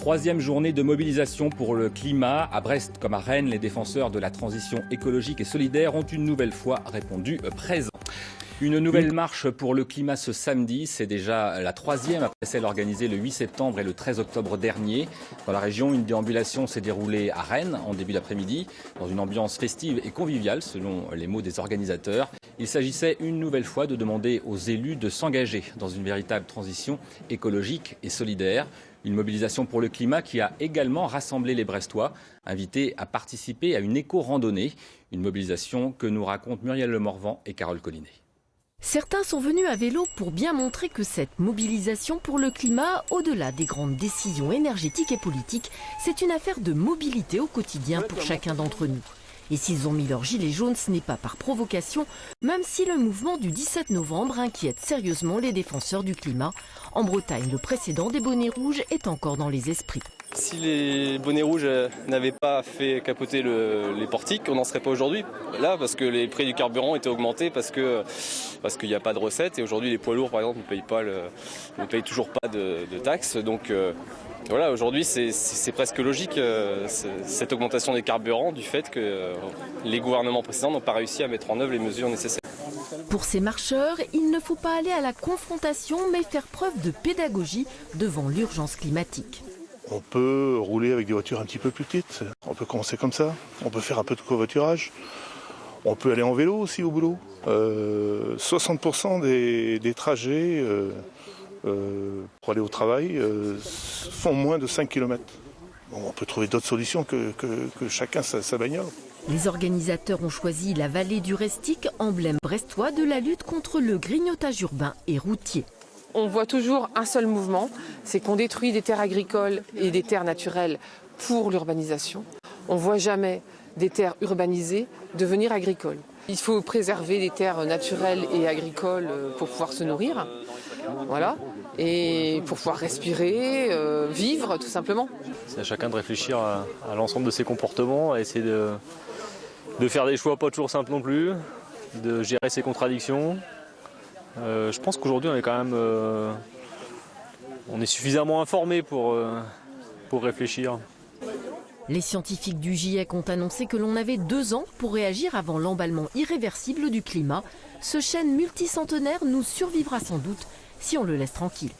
Troisième journée de mobilisation pour le climat. À Brest comme à Rennes, les défenseurs de la transition écologique et solidaire ont une nouvelle fois répondu présent. Une nouvelle marche pour le climat ce samedi, c'est déjà la troisième après celle organisée le 8 septembre et le 13 octobre dernier. Dans la région, une déambulation s'est déroulée à Rennes en début d'après-midi, dans une ambiance festive et conviviale selon les mots des organisateurs. Il s'agissait une nouvelle fois de demander aux élus de s'engager dans une véritable transition écologique et solidaire. Une mobilisation pour le climat qui a également rassemblé les Brestois, invités à participer à une éco-randonnée. Une mobilisation que nous racontent Muriel Lemorvan et Carole Collinet. Certains sont venus à vélo pour bien montrer que cette mobilisation pour le climat, au-delà des grandes décisions énergétiques et politiques, c'est une affaire de mobilité au quotidien pour chacun d'entre nous. Et s'ils ont mis leur gilet jaune, ce n'est pas par provocation, même si le mouvement du 17 novembre inquiète sérieusement les défenseurs du climat. En Bretagne, le précédent des bonnets rouges est encore dans les esprits. Si les bonnets rouges n'avaient pas fait capoter les portiques, on n'en serait pas aujourd'hui. Là, parce que les prix du carburant étaient augmentés parce qu'il n'y a pas de recettes. Et aujourd'hui, les poids lourds, par exemple, ne payent toujours pas de taxes. Donc voilà, aujourd'hui, c'est presque logique cette augmentation des carburants du fait que les gouvernements précédents n'ont pas réussi à mettre en œuvre les mesures nécessaires. Pour ces marcheurs, il ne faut pas aller à la confrontation, mais faire preuve de pédagogie devant l'urgence climatique. On peut rouler avec des voitures un petit peu plus petites, on peut commencer comme ça, on peut faire un peu de covoiturage, on peut aller en vélo aussi au boulot. 60% des trajets pour aller au travail font moins de 5 km. Bon, on peut trouver d'autres solutions que chacun sa bagnole. Les organisateurs ont choisi la vallée du Restic, emblème brestois de la lutte contre le grignotage urbain et routier. On voit toujours un seul mouvement, c'est qu'on détruit des terres agricoles et des terres naturelles pour l'urbanisation. On ne voit jamais des terres urbanisées devenir agricoles. Il faut préserver les terres naturelles et agricoles pour pouvoir se nourrir, voilà, et pour pouvoir respirer, vivre tout simplement. C'est à chacun de réfléchir à l'ensemble de ses comportements, à essayer de faire des choix pas toujours simples non plus, de gérer ses contradictions. Je pense qu'aujourd'hui on est quand même on est suffisamment informé pour réfléchir. Les scientifiques du GIEC ont annoncé que l'on avait 2 ans pour réagir avant l'emballement irréversible du climat. Ce chêne multicentenaire nous survivra sans doute si on le laisse tranquille.